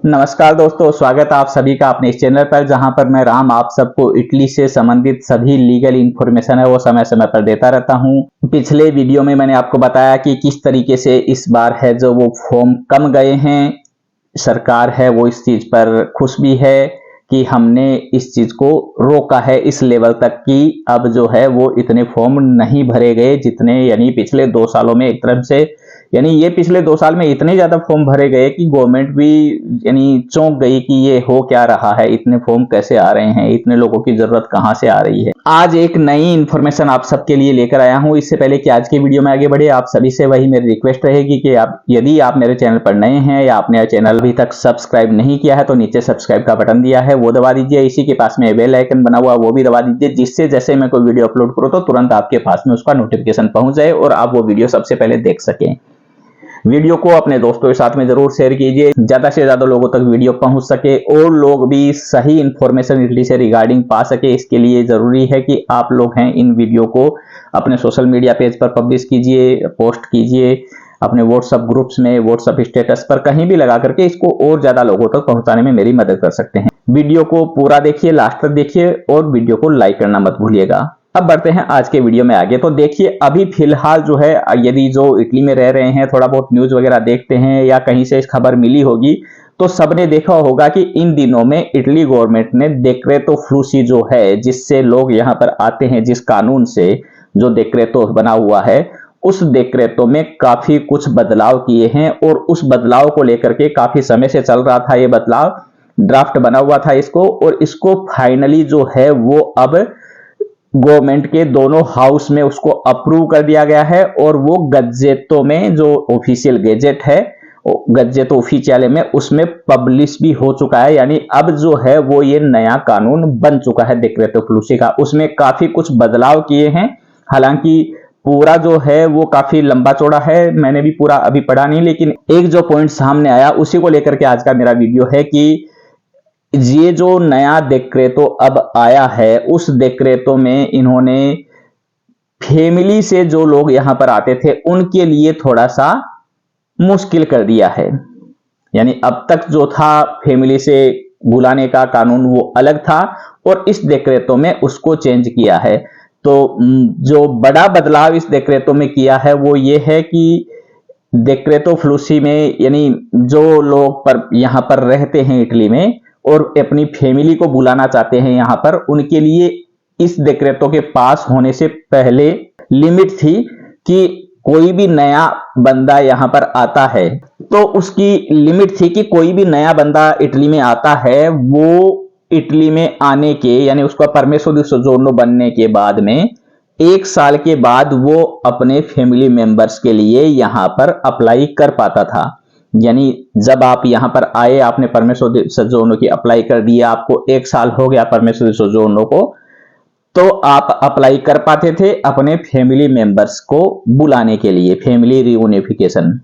नमस्कार दोस्तों, स्वागत है आप सभी का अपने इस चैनल पर, जहां पर मैं राम आप सबको इटली से संबंधित सभी लीगल इंफॉर्मेशन है वो समय समय पर देता रहता हूं। पिछले वीडियो में मैंने आपको बताया कि किस तरीके से इस बार है जो वो फॉर्म कम गए हैं। सरकार है वो इस चीज पर खुश भी है कि हमने इस चीज को रोका है इस लेवल तक कि अब जो है वो इतने फॉर्म नहीं भरे गए जितने, यानी पिछले 2 सालों में एक तरफ से, यानी ये पिछले 2 साल में इतने ज्यादा फॉर्म भरे गए कि गवर्नमेंट भी यानी चौंक गई कि ये हो क्या रहा है, इतने फॉर्म कैसे आ रहे हैं, इतने लोगों की जरूरत कहां से आ रही है। आज एक नई इंफॉर्मेशन आप सबके लिए लेकर आया हूं। इससे पहले कि आज के वीडियो में आगे बढ़े, आप सभी से वही मेरी रिक्वेस्ट रहेगी कि यदि आप मेरे चैनल पर नए हैं या आपने चैनल अभी तक सब्सक्राइब नहीं किया है तो नीचे सब्सक्राइब का बटन दिया है वो दबा दीजिए। इसी के पास में बेल आइकन बना हुआ वो भी दबा दीजिए, जिससे जैसे मैं कोई वीडियो अपलोड करूं तो तुरंत आपके पास में उसका नोटिफिकेशन पहुंच जाए और आप वो वीडियो सबसे पहले देख सकें। वीडियो को अपने दोस्तों के साथ में जरूर शेयर कीजिए, ज्यादा से ज्यादा लोगों तक वीडियो पहुंच सके और लोग भी सही इंफॉर्मेशन इटली से रिगार्डिंग पा सके। इसके लिए जरूरी है कि आप लोग हैं इन वीडियो को अपने सोशल मीडिया पेज पर पब्लिश कीजिए, पोस्ट कीजिए, अपने व्हाट्सएप ग्रुप्स में, व्हाट्सएप स्टेटस पर कहीं भी लगा करके इसको और ज्यादा लोगों तक पहुंचाने में मेरी मदद कर सकते हैं। वीडियो को पूरा देखिए, लास्ट तक देखिए और वीडियो को लाइक करना मत भूलिएगा। अब बढ़ते हैं आज के वीडियो में आगे। तो देखिए, अभी फिलहाल जो है, यदि जो इटली में रह रहे हैं, थोड़ा बहुत न्यूज वगैरह देखते हैं या कहीं से इस खबर मिली होगी तो सबने देखा होगा कि इन दिनों में इटली गवर्नमेंट ने डेक्रेटो फ्लूसी जो है, जिससे लोग यहां पर आते हैं, जिस कानून से जो डेक्रेटो बना हुआ है, उस डेक्रेटो में काफी कुछ बदलाव किए हैं और उस बदलाव को लेकर के काफी समय से चल रहा था। ये बदलाव ड्राफ्ट बना हुआ था इसको, और इसको फाइनली जो है वो अब गवर्नमेंट के दोनों हाउस में उसको अप्रूव कर दिया गया है और वो गजेटो में, जो ऑफिशियल गजेट है, गजेटो ऑफिशियल में, उसमें पब्लिश भी हो चुका है। यानी अब जो है वो ये नया कानून बन चुका है डेक्रेटो फ्लूसी का। उसमें काफी कुछ बदलाव किए हैं, हालांकि पूरा जो है वो काफी लंबा चौड़ा है, मैंने भी पूरा अभी पढ़ा नहीं, लेकिन एक जो पॉइंट सामने आया उसी को लेकर के आज का मेरा वीडियो है कि ये जो नया डेक्रेटो अब आया है, उस डेक्रेटो में इन्होंने फैमिली से जो लोग यहां पर आते थे उनके लिए थोड़ा सा मुश्किल कर दिया है। यानी अब तक जो था फैमिली से बुलाने का कानून वो अलग था और इस डेक्रेटो में उसको चेंज किया है। तो जो बड़ा बदलाव इस डेक्रेटो में किया है वो ये है कि डेक्रेटो फ्लूसी में, यानी जो लोग पर यहां पर रहते हैं इटली में और अपनी फैमिली को बुलाना चाहते हैं यहां पर, उनके लिए इस डेक्रेटो के पास होने से पहले लिमिट थी कि कोई भी नया बंदा यहां पर आता है तो उसकी लिमिट थी कि कोई भी नया बंदा इटली में आता है, वो इटली में आने के, यानी उसका परमेसो दी सोजोर्नो बनने के बाद में 1 साल के बाद वो अपने फैमिली मेंबर्स के लिए यहां पर अप्लाई कर पाता था। यानी जब आप यहां पर आए, आपने परमेसो दी सोजोर्नो की अप्लाई कर दिया, आपको 1 साल हो गया परमेसो दी सोजोर्नो को, तो आप अप्लाई कर पाते थे अपने फैमिली मेंबर्स को बुलाने के लिए। फैमिली रियूनिफिकेशन,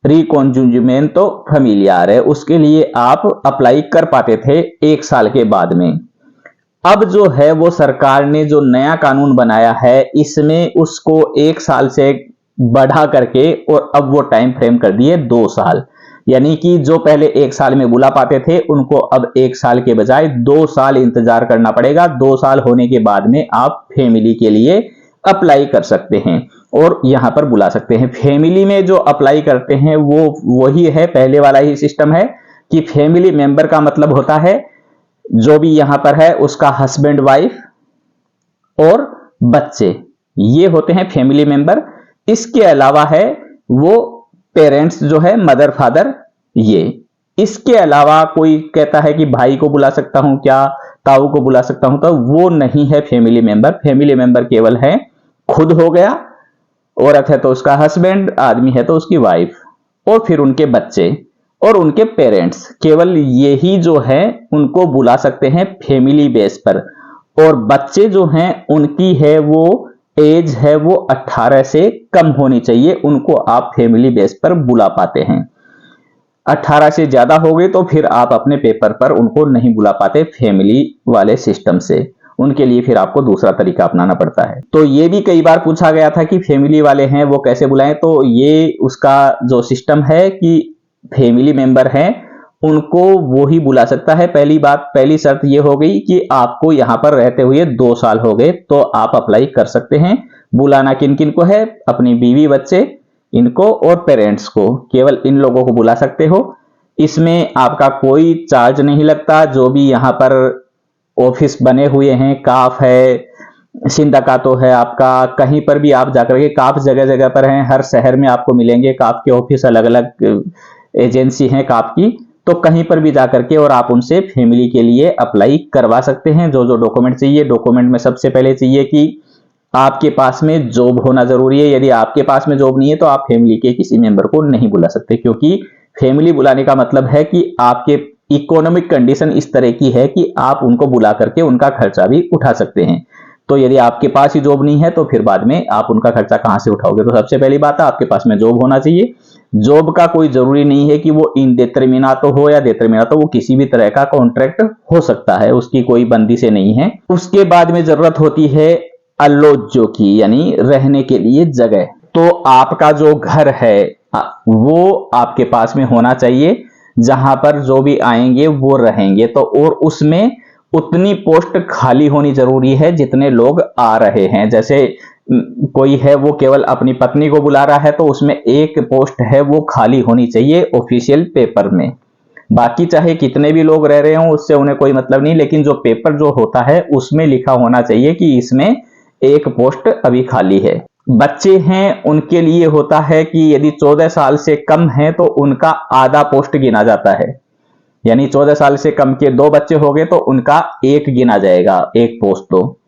रिकॉन्जुगमेंटो फैमिलियार है, उसके लिए आप अप्लाई कर पाते थे 1 साल के बाद में। अब जो है वो सरकार ने जो नया कानून बनाया है, इसमें उसको 1 साल से बढ़ा करके और अब वो टाइम फ्रेम कर दिए 2 साल। यानी कि जो पहले 1 साल में बुला पाते थे उनको अब 1 साल के बजाय 2 साल इंतजार करना पड़ेगा। 2 साल होने के बाद में आप फैमिली के लिए अप्लाई कर सकते हैं और यहां पर बुला सकते हैं। फैमिली में जो अप्लाई करते हैं वो वही है, पहले वाला ही सिस्टम है कि फैमिली मेंबर का मतलब होता है जो भी यहां पर है उसका हस्बैंड, वाइफ और बच्चे, ये होते हैं फैमिली मेंबर। इसके अलावा है वो पेरेंट्स जो है, मदर, फादर, ये। इसके अलावा कोई कहता है कि भाई को बुला सकता हूं क्या, ताऊ को बुला सकता हूं, तो वो नहीं है फैमिली मेंबर। फैमिली मेंबर केवल है खुद हो गया, औरत है तो उसका हस्बैंड, आदमी है तो उसकी वाइफ, और फिर उनके बच्चे और उनके पेरेंट्स, केवल यही जो है उनको बुला सकते हैं फैमिली बेस पर। और बच्चे जो हैं उनकी है वो एज है वो 18 से कम होनी चाहिए, उनको आप फैमिली बेस पर बुला पाते हैं। 18 से ज्यादा हो गए तो फिर आप अपने पेपर पर उनको नहीं बुला पाते फैमिली वाले सिस्टम से, उनके लिए फिर आपको दूसरा तरीका अपनाना पड़ता है। तो ये भी कई बार पूछा गया था कि फैमिली वाले हैं वो कैसे बुलाएं, तो ये उसका जो सिस्टम है कि फैमिली मेंबर हैं उनको वो ही बुला सकता है। पहली शर्त ये हो गई कि आपको यहां पर रहते हुए 2 साल हो गए तो आप अप्लाई कर सकते हैं। बुलाना किन किन को है? अपनी बीवी बच्चे इनको और पेरेंट्स को, केवल इन लोगों को बुला सकते हो। इसमें आपका कोई चार्ज नहीं लगता। जो भी यहाँ पर ऑफिस बने हुए हैं, काफ है, सिंधका तो है आपका, कहीं पर भी आप जाकर के, काफ जगह जगह पर हैं, हर शहर में आपको मिलेंगे काफ के ऑफिस, अलग अलग एजेंसी हैं काफ की। तो कहीं पर भी जाकर के और आप उनसे फैमिली के लिए अप्लाई करवा सकते हैं। जो जो डॉक्यूमेंट चाहिए, डॉक्यूमेंट में सबसे पहले चाहिए कि आपके पास में जॉब होना जरूरी है। यदि आपके पास में जॉब नहीं है तो आप फैमिली के किसी मेंबर को नहीं बुला सकते, क्योंकि फैमिली बुलाने का मतलब है कि आपके इकोनॉमिक कंडीशन इस तरह की है कि आप उनको बुला करके उनका खर्चा भी उठा सकते हैं। तो यदि आपके पास ही जॉब नहीं है तो फिर बाद में आप उनका खर्चा कहां से उठाओगे? तो सबसे पहली बात है आपके पास में जॉब होना चाहिए। जॉब का कोई जरूरी नहीं है कि वो इंडेटरमिनातो हो या डेटरमिनातो, वो किसी भी तरह का कॉन्ट्रैक्ट हो सकता है, उसकी कोई बंदी से नहीं है। उसके बाद में जरूरत होती है अल्लोजो की, यानी रहने के लिए जगह। तो आपका जो घर है वो आपके पास में होना चाहिए, जहां पर जो भी आएंगे वो रहेंगे। तो और उसमें उतनी पोस्ट खाली होनी जरूरी है जितने लोग आ रहे हैं। जैसे कोई है वो केवल अपनी पत्नी को बुला रहा है तो उसमें एक पोस्ट है वो खाली होनी चाहिए ऑफिशियल पेपर में। बाकी चाहे कितने भी लोग रह रहे हों उससे उन्हें कोई मतलब नहीं, लेकिन जो पेपर जो होता है उसमें लिखा होना चाहिए कि इसमें एक पोस्ट अभी खाली है। बच्चे हैं उनके लिए होता है कि यदि 14 साल से कम है तो उनका आधा पोस्ट गिना जाता है, यानी 14 साल से कम के 2 बच्चे हो गए तो उनका 1 गिना जाएगा, 1 पोस्ट तो,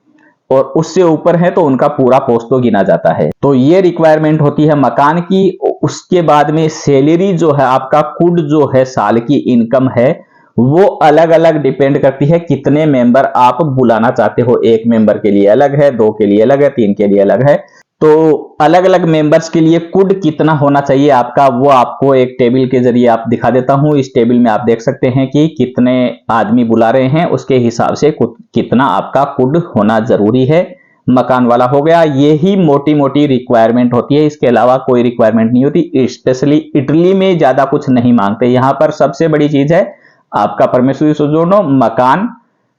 और उससे ऊपर है तो उनका पूरा पोस्ट तो गिना जाता है। तो ये रिक्वायरमेंट होती है मकान की। उसके बाद में सैलरी जो है आपका, कुड जो है साल की इनकम है, वो अलग अलग डिपेंड करती है कितने मेंबर आप बुलाना चाहते हो। 1 मेंबर के लिए अलग है, 2 के लिए अलग है, 3 के लिए अलग है। तो अलग अलग मेंबर्स के लिए कुड कितना होना चाहिए आपका, वो आपको एक टेबल के जरिए आप दिखा देता हूं। इस टेबल में आप देख सकते हैं कि कितने आदमी बुला रहे हैं, उसके हिसाब से कितना आपका कुड होना जरूरी है। मकान वाला हो गया। ये ही मोटी मोटी रिक्वायरमेंट होती है, इसके अलावा कोई रिक्वायरमेंट नहीं होती। स्पेशली इटली में ज्यादा कुछ नहीं मांगते। यहां पर सबसे बड़ी चीज है आपका परमेसरी सोजोर्नो, मकान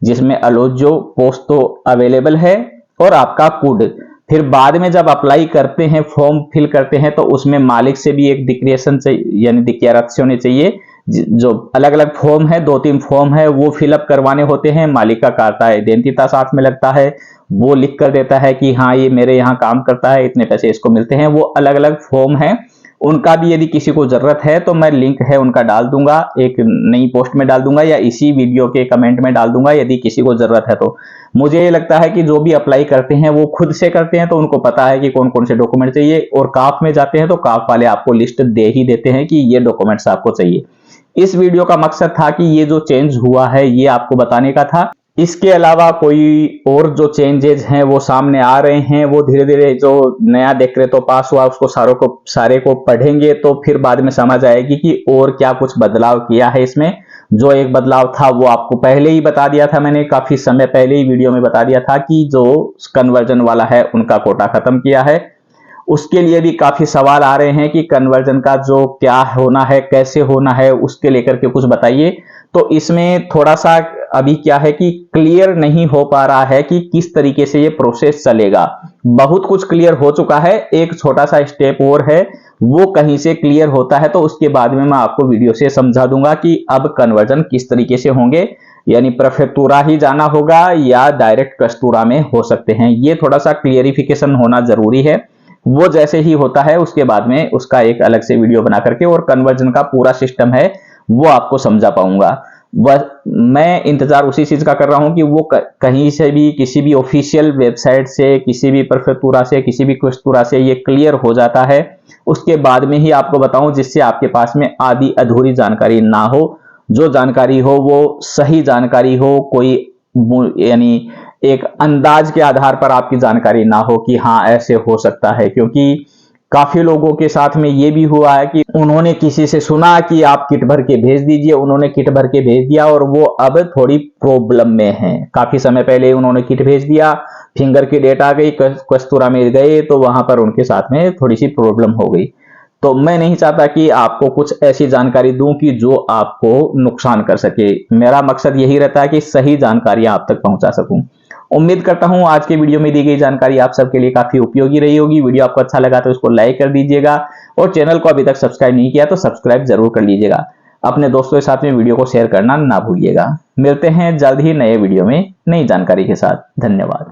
जिसमें अलोजो पोस्तो अवेलेबल है, और आपका कुड। फिर बाद में जब अप्लाई करते हैं, फॉर्म फिल करते हैं, तो उसमें मालिक से भी एक डिक्लेरेशन चाहिए, यानी डिक्लेरेशन होनी चाहिए। जो अलग अलग फॉर्म है, 2-3 फॉर्म है, वो फिलअप करवाने होते हैं। मालिक का कार्ता आइडेंटिता साथ में लगता है, वो लिख कर देता है कि हाँ ये मेरे यहाँ काम करता है, इतने पैसे इसको मिलते हैं। वो अलग अलग फॉर्म है, उनका भी यदि किसी को जरूरत है तो मैं लिंक है उनका डाल दूंगा, एक नई पोस्ट में डाल दूंगा या इसी वीडियो के कमेंट में डाल दूंगा यदि किसी को जरूरत है तो। मुझे ये लगता है कि जो भी अप्लाई करते हैं वो खुद से करते हैं, तो उनको पता है कि कौन कौन से डॉक्यूमेंट चाहिए, और काफ में जाते हैं तो काफ वाले आपको लिस्ट दे ही देते हैं कि ये डॉक्यूमेंट्स आपको चाहिए। इस वीडियो का मकसद था कि ये जो चेंज हुआ है ये आपको बताने का था। इसके अलावा कोई और जो चेंजेस हैं वो सामने आ रहे हैं, वो धीरे धीरे जो नया डेक्रेटो पास हुआ उसको सारे को पढ़ेंगे तो फिर बाद में समझ आएगी कि और क्या कुछ बदलाव किया है इसमें। जो एक बदलाव था वो आपको पहले ही बता दिया था, मैंने काफी समय पहले ही वीडियो में बता दिया था कि जो कन्वर्जन वाला है उनका कोटा खत्म किया है। उसके लिए भी काफी सवाल आ रहे हैं कि कन्वर्जन का जो क्या होना है, कैसे होना है, उसके लेकर के कुछ बताइए। तो इसमें थोड़ा सा अभी क्या है कि क्लियर नहीं हो पा रहा है कि किस तरीके से ये प्रोसेस चलेगा। बहुत कुछ क्लियर हो चुका है, एक छोटा सा स्टेप और है, वो कहीं से क्लियर होता है तो उसके बाद में मैं आपको वीडियो से समझा दूंगा कि अब कन्वर्जन किस तरीके से होंगे, यानी प्रेफेक्टुरा ही जाना होगा या डायरेक्ट कस्तूरा में हो सकते हैं। ये थोड़ा सा क्लियरिफिकेशन होना जरूरी है। वो जैसे ही होता है उसके बाद में उसका एक अलग से वीडियो बना करके और कन्वर्जन का पूरा सिस्टम है वो आपको समझा पाऊंगा। मैं इंतजार उसी चीज का कर रहा हूं कि वो कहीं से भी, किसी भी ऑफिशियल वेबसाइट से, किसी भी प्रेफेक्टुरा से, किसी भी क्वेस्तुरा से ये क्लियर हो जाता है, उसके बाद में ही आपको बताऊं, जिससे आपके पास में आधी अधूरी जानकारी ना हो। जो जानकारी हो वो सही जानकारी हो, कोई यानी एक अंदाज के आधार पर आपकी जानकारी ना हो कि हाँ ऐसे हो सकता है। क्योंकि काफी लोगों के साथ में ये भी हुआ है कि उन्होंने किसी से सुना कि आप किट भर के भेज दीजिए, उन्होंने किट भर के भेज दिया और वो अब थोड़ी प्रॉब्लम में है। काफी समय पहले उन्होंने किट भेज दिया, फिंगर की डेट आ गई, कस्तूरा में गए तो वहां पर उनके साथ में थोड़ी सी प्रॉब्लम हो गई। तो मैं नहीं चाहता कि आपको कुछ ऐसी जानकारी दूं कि जो आपको नुकसान कर सके। मेरा मकसद यही रहता है कि सही जानकारी आप तक पहुंचा सकूं। उम्मीद करता हूं आज के वीडियो में दी गई जानकारी आप सबके लिए काफी उपयोगी रही होगी। वीडियो आपको अच्छा लगा तो इसको लाइक कर दीजिएगा और चैनल को अभी तक सब्सक्राइब नहीं किया तो सब्सक्राइब जरूर कर लीजिएगा। अपने दोस्तों के साथ में वीडियो को शेयर करना ना भूलिएगा। मिलते हैं जल्द ही नए वीडियो में नई जानकारी के साथ। धन्यवाद।